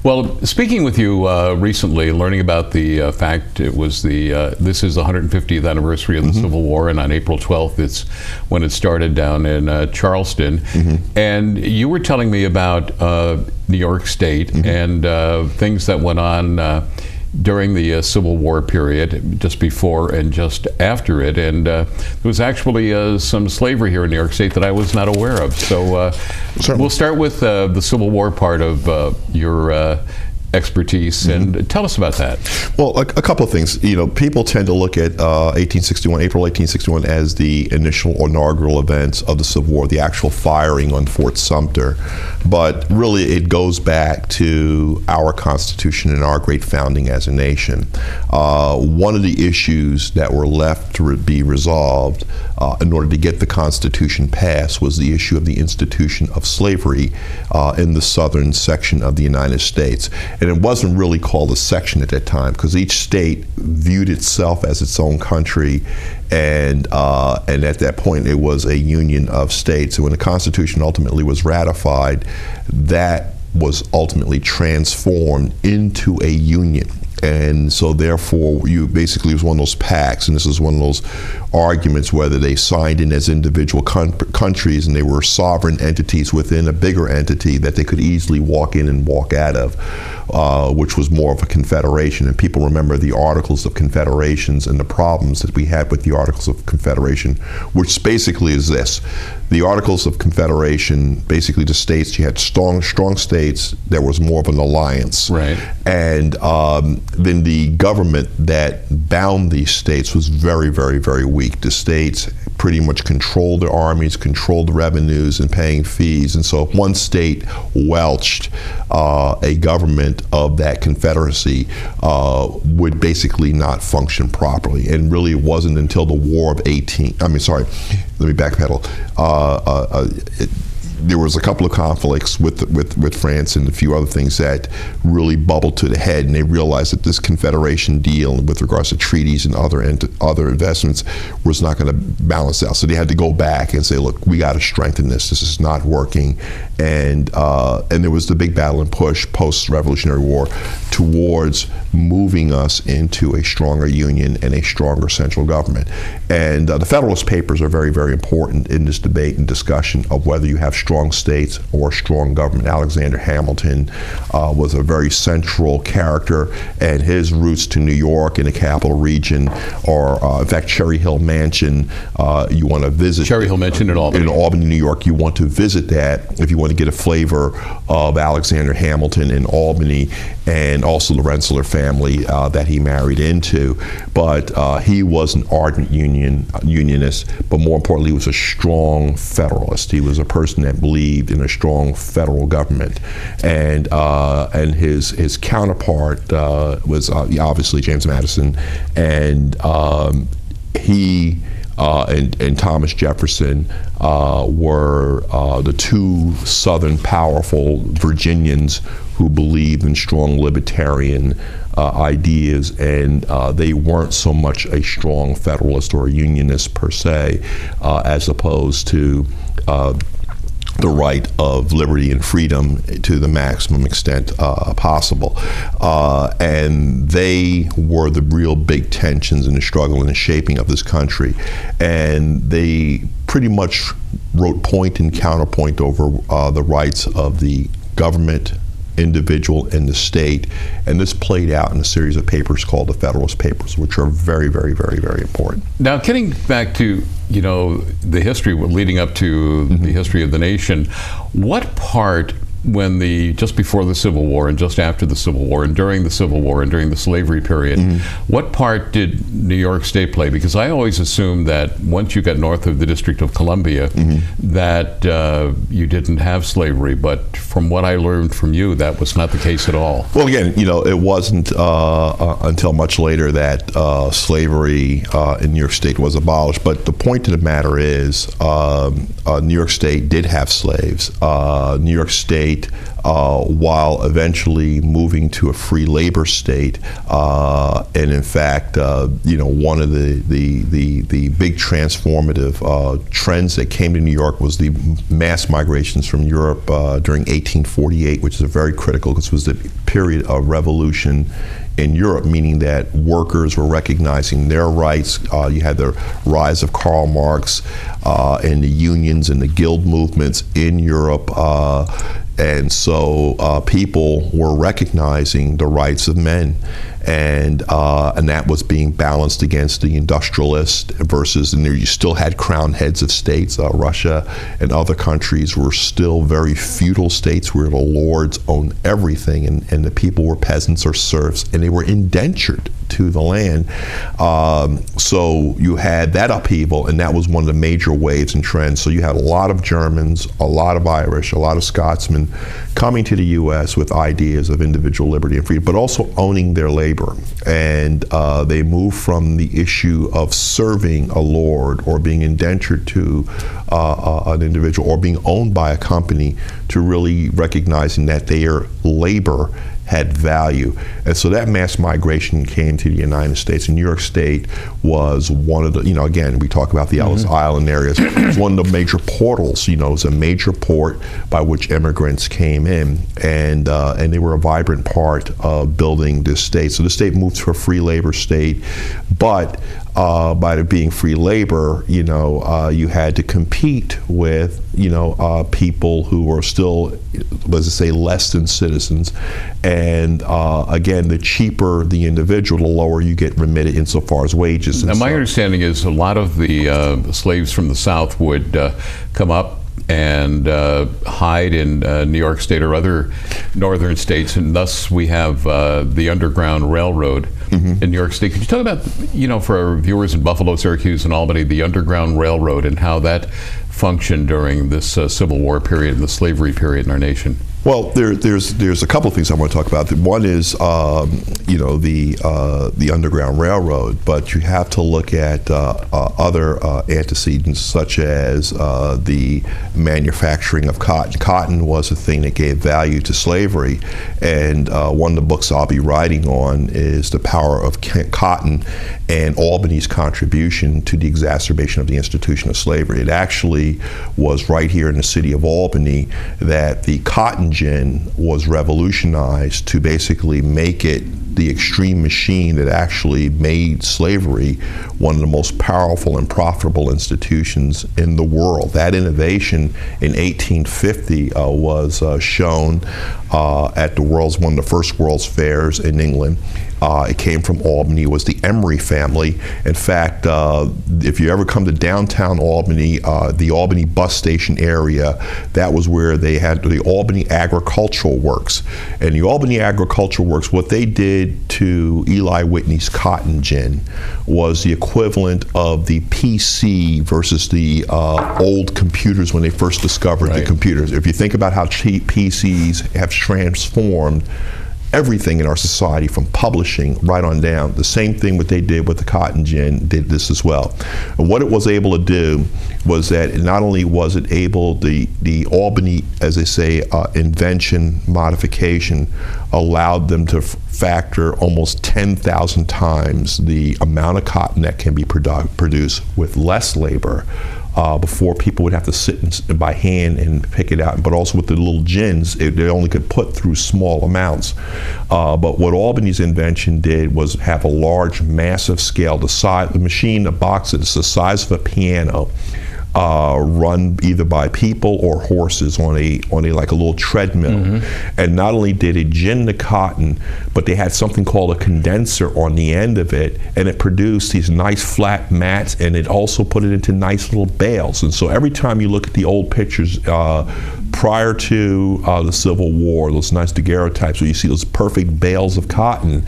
Well, speaking with you recently, learning about the fact it was this is the 150th anniversary of the Civil War, and on April 12th, it's when it started down in Charleston. And you were telling me about New York State and things that went on during the Civil War period, just before and just after it. And there was actually some slavery here in New York State that I was not aware of. So we'll start with the Civil War part of your expertise, and tell us about that. Well, a couple of things. You know, people tend to look at April 1861, as the initial inaugural events of the Civil War, the actual firing on Fort Sumter. But really, it goes back to our Constitution and our great founding as a nation. One of the issues that were left to be resolved in order to get the Constitution passed was the issue of the institution of slavery in the southern section of the United States. And it wasn't really called a section at that time, because each state viewed itself as its own country, and at that point it was a union of states. And when the Constitution ultimately was ratified, that was ultimately transformed into a union. And so therefore, you basically, it was one of those pacts, and this is one of those arguments whether they signed in as individual countries and they were sovereign entities within a bigger entity that they could easily walk in and walk out of, which was more of a confederation. And people remember the Articles of Confederations and the problems that we had with the Articles of Confederation, which basically is this. The Articles of Confederation, basically the states, you had strong states, there was more of an alliance. Right. And then the government that bound these states was very, very, very weak. The states pretty much controlled their armies, controlled the revenues and paying fees. And so if one state welched a government of that confederacy, would basically not function properly. And really it wasn't until the War of let me backpedal. There was a couple of conflicts with France and a few other things that really bubbled to the head, and they realized that this Confederation deal with regards to treaties and other investments was not going to balance out. So they had to go back and say, look, we got to strengthen this. This is not working. And there was the big battle and push post-Revolutionary War towards moving us into a stronger union and a stronger central government. And the Federalist Papers are very, very important in this debate and discussion of whether you have strong states or strong government. Alexander Hamilton was a very central character, and his roots to New York and the Capital Region are, in fact, Cherry Hill Mansion, you want to visit. Cherry Hill Mansion in Albany. In Albany, New York. You want to visit that if you want to get a flavor of Alexander Hamilton in Albany, and also the Rensselaer family that he married into. But he was an ardent unionist, but more importantly, he was a strong Federalist. He was a person that believed in a strong federal government. And his counterpart was obviously James Madison, and he and Thomas Jefferson were the two Southern powerful Virginians who believed in strong libertarian ideas, and they weren't so much a strong Federalist or a Unionist per se, as opposed to the right of liberty and freedom to the maximum extent possible. And they were the real big tensions in the struggle and the shaping of this country. And they pretty much wrote point and counterpoint over the rights of the government, individual, and the state. And this played out in a series of papers called the Federalist Papers, which are very, very, very, very important. Now, getting back to, the history leading up to the history of the nation, what part, just before the Civil War and just after the Civil War and during the Civil War and during the slavery period, what part did New York State play? Because I always assumed that once you got north of the District of Columbia, that you didn't have slavery. But from what I learned from you, that was not the case at all. Well, again, it wasn't until much later that slavery in New York State was abolished. But the point of the matter is, New York State did have slaves. New York State while eventually moving to a free labor state. And in fact, one of the big transformative trends that came to New York was the mass migrations from Europe during 1848, which is a very critical, because it was the period of revolution in Europe, meaning that workers were recognizing their rights. You had the rise of Karl Marx and the unions and the guild movements in Europe. And so people were recognizing the rights of men, and that was being balanced against the industrialist versus, and there you still had crown heads of states. Russia and other countries were still very feudal states where the lords owned everything, and the people were peasants or serfs, and they were indentured to the land. So you had that upheaval, and that was one of the major waves and trends. So you had a lot of Germans, a lot of Irish, a lot of Scotsmen coming to the U.S. with ideas of individual liberty and freedom, but also owning their labor. And they moved from the issue of serving a lord or being indentured to an individual or being owned by a company to really recognizing that their labor had value. And so that mass migration came to the United States, and New York State was one of the, again, we talk about the Ellis Island areas, it was one of the major portals. It was a major port by which immigrants came in, and they were a vibrant part of building this state. So the state moved to a free labor state, but by it being free labor, you had to compete with, people who were still, let's say, less than citizens. And again, the cheaper the individual, the lower you get remitted insofar as wages. Now, my understanding is a lot of the slaves from the South would come up and hide in New York State or other northern states, and thus we have the Underground Railroad in New York State. Could you talk about, for our viewers in Buffalo, Syracuse, and Albany, the Underground Railroad and how that functioned during this Civil War period and the slavery period in our nation? Well, there's a couple of things I want to talk about. One is the Underground Railroad, but you have to look at other antecedents, such as the manufacturing of cotton. Cotton was a thing that gave value to slavery, and one of the books I'll be writing on is The Power of Cotton and Albany's contribution to the exacerbation of the institution of slavery. It actually was right here in the city of Albany that the cotton gin was revolutionized to basically make it the extreme machine that actually made slavery one of the most powerful and profitable institutions in the world. That innovation in 1850 was shown at one of the first World's Fairs in England. It came from Albany. It was the Emery family. In fact, if you ever come to downtown Albany, the Albany bus station area, that was where they had the Albany Agricultural Works. And the Albany Agricultural Works, what they did to Eli Whitney's cotton gin was the equivalent of the PC versus the old computers when they first discovered the computers. If you think about how cheap PCs have transformed everything in our society, from publishing right on down, the same thing what they did with the cotton gin did this as well. And what it was able to do was that not only was it able, the Albany, as they say, invention modification allowed them to factor almost 10,000 times the amount of cotton that can be produced with less labor. Before people would have to sit by hand and pick it out, but also with the little gins, they only could put through small amounts. But what Albany's invention did was have a large, massive scale, the machine, the box is the size of a piano, run either by people or horses on a like a little treadmill. And not only did it gin the cotton, but they had something called a condenser on the end of it, and it produced these nice flat mats, and it also put it into nice little bales. And so every time you look at the old pictures prior to the Civil War, those nice daguerreotypes where you see those perfect bales of cotton,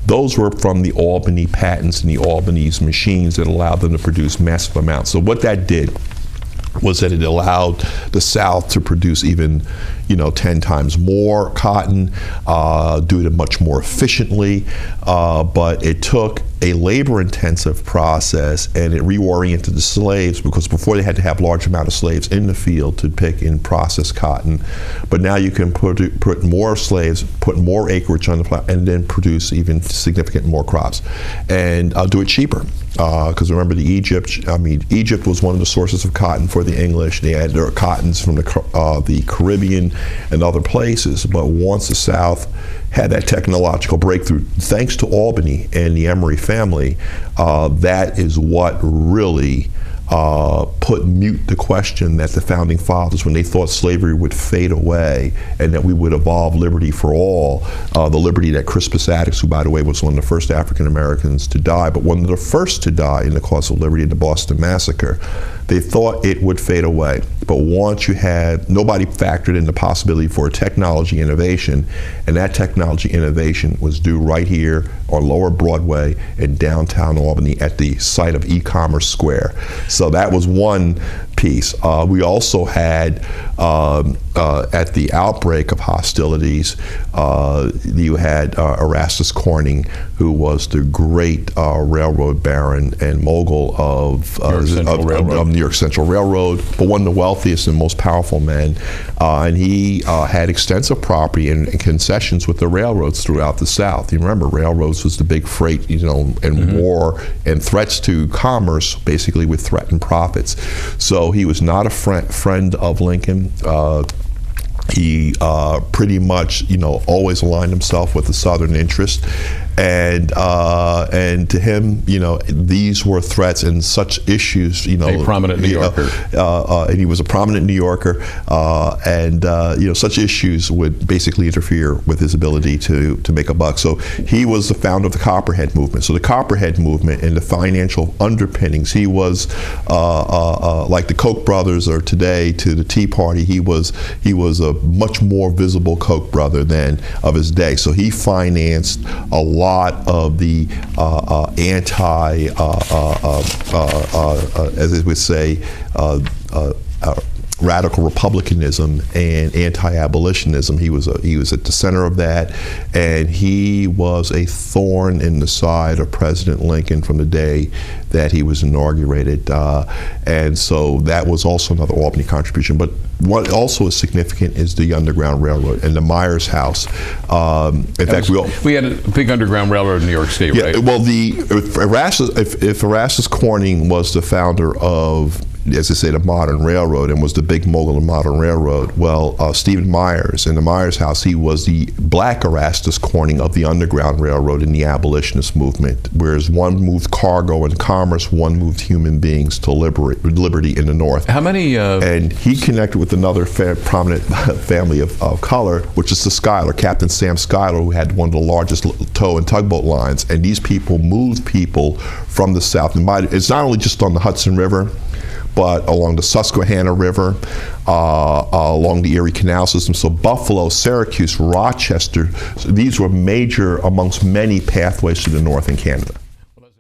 those were from the Albany patents and the Albany's machines that allowed them to produce massive amounts. So what that did was that it allowed the South to produce even, 10 times more cotton, do it much more efficiently, but it took a labor-intensive process, and it reoriented the slaves, because before they had to have large amount of slaves in the field to pick and process cotton, but now you can put more slaves, put more acreage on the plant, and then produce even significant more crops, and do it cheaper. Because remember, Egypt was one of the sources of cotton for the English. They had their cottons from the Caribbean and other places. But once the South had that technological breakthrough, thanks to Albany and the Emory family, that is what really put mute the question that the founding fathers, when they thought slavery would fade away and that we would evolve liberty for all, the liberty that Crispus Attucks, who by the way was one of the first African Americans to die, but one of the first to die in the cause of liberty in the Boston Massacre, they thought it would fade away. But once you had, nobody factored in the possibility for a technology innovation, and that technology innovation was due right here on Lower Broadway in downtown Albany at the site of E-Commerce Square. So that was one piece. We also had, at the outbreak of hostilities, you had Erastus Corning, who was the great railroad baron and mogul of New York Central Railroad, but one of the wealthiest and most powerful men. And he had extensive property and concessions with the railroads throughout the South. You remember, railroads was the big freight, and war and threats to commerce basically would threaten profits. So he was not a friend of Lincoln. He pretty much, always aligned himself with the Southern interest, and to him, these were threats and such issues. A prominent New Yorker, and he was a prominent New Yorker, and such issues would basically interfere with his ability to make a buck. So he was the founder of the Copperhead movement. So the Copperhead movement and the financial underpinnings. He was like the Koch brothers are today to the Tea Party. He was a much more visible Koch brother than of his day. So he financed a lot of the as they would say, radical republicanism and anti-abolitionism. He was at the center of that, and he was a thorn in the side of President Lincoln from the day that he was inaugurated, and so that was also another Albany contribution. But what also is significant is the Underground Railroad and the Mair's house. In fact, we had a big Underground Railroad in New York State, right? Well, if Erastus Corning was the founder of, as I say, the modern railroad, and was the big mogul of modern railroad, well, Stephen Myers, in the Myers house, he was the black Erastus Corning of the Underground Railroad in the abolitionist movement, whereas one moved cargo and commerce, one moved human beings to liberty in the North. How many? And he connected with another prominent family of color, which is the Schuyler, Captain Sam Schuyler, who had one of the largest tow and tugboat lines, and these people moved people from the South. And it's not only just on the Hudson River, but along the Susquehanna River, along the Erie Canal system. So Buffalo, Syracuse, Rochester, these were major amongst many pathways to the North in Canada.